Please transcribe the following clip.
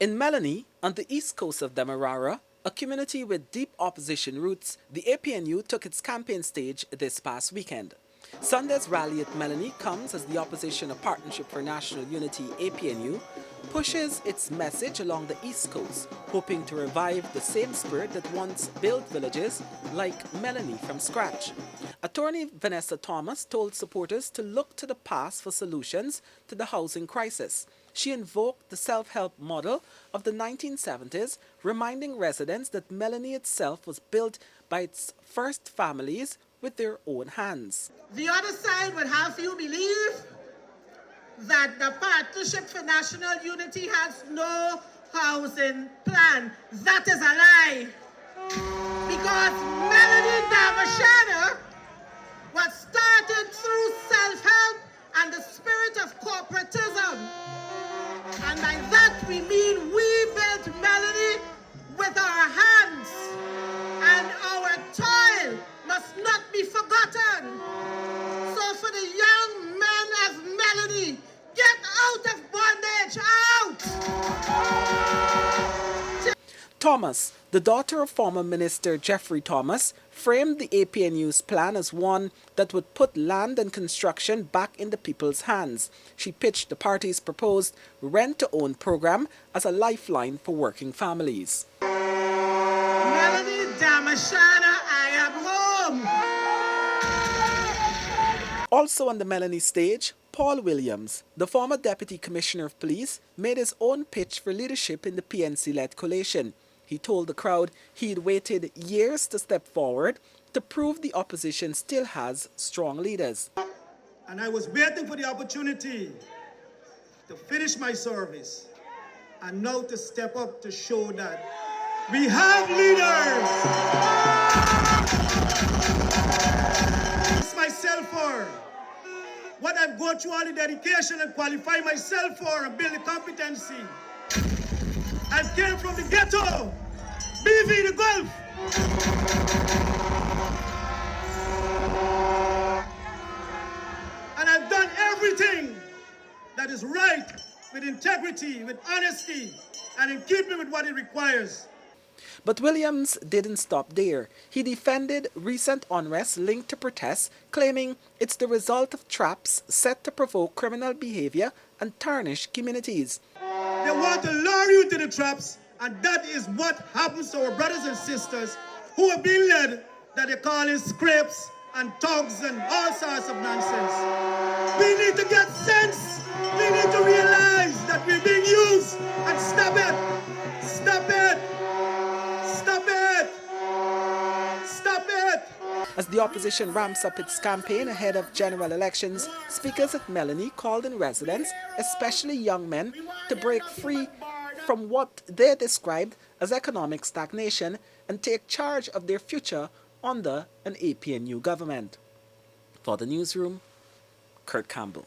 In Melanie, on the East Coast of Demerara, a community with deep opposition roots, the APNU took its campaign stage this past weekend. Sunday's rally at Melanie comes as the opposition of Partnership for National Unity APNU pushes its message along the East Coast, hoping to revive the same spirit that once built villages like Melanie from scratch. Attorney Vanessa Thomas told supporters to look to the past for solutions to the housing crisis. She invoked the self-help model of the 1970s, reminding residents that Melanie itself was built by its first families with their own hands. The other side would have you believe that the Partnership for National Unity has no housing plan. That is a lie. Because Melanie Damishana was started through self-help and the spirit of corporatism. And by that we mean we built Melanie with our hands. And our toil must not be forgotten. So for the young men of Melanie, get out of bondage, out! Thomas, the daughter of former Minister Jeffrey Thomas, framed the APNU's plan as one that would put land and construction back in the people's hands. She pitched the party's proposed rent-to-own program as a lifeline for working families. Melanie Damishana, I am home! Also on the Melanie stage, Paul Williams, the former Deputy Commissioner of Police, made his own pitch for leadership in the PNC-led coalition. He told the crowd he'd waited years to step forward to prove the opposition still has strong leaders. And I was waiting for the opportunity to finish my service and now to step up to show that we have leaders. It's myself for what I've gone through all the dedication and qualify myself for and build the competency. I came from the ghetto, BV the Gulf. And I've done everything that is right, with integrity, with honesty, and in keeping with what it requires. But Williams didn't stop there. He defended recent unrest linked to protests, claiming it's the result of traps set to provoke criminal behavior and tarnish communities. They want to lure you to the traps, and that is what happens to our brothers and sisters who are being led that they call in scrapes and thugs and all sorts of nonsense. We need to get sense. We need to realize that we're being used, and stop it. Stop it. Stop it. Stop it. As the opposition ramps up its campaign ahead of general elections, speakers at Melanie called on residents, especially young men, to break free from what they described as economic stagnation and take charge of their future under an APNU government. For the newsroom, Kurt Campbell.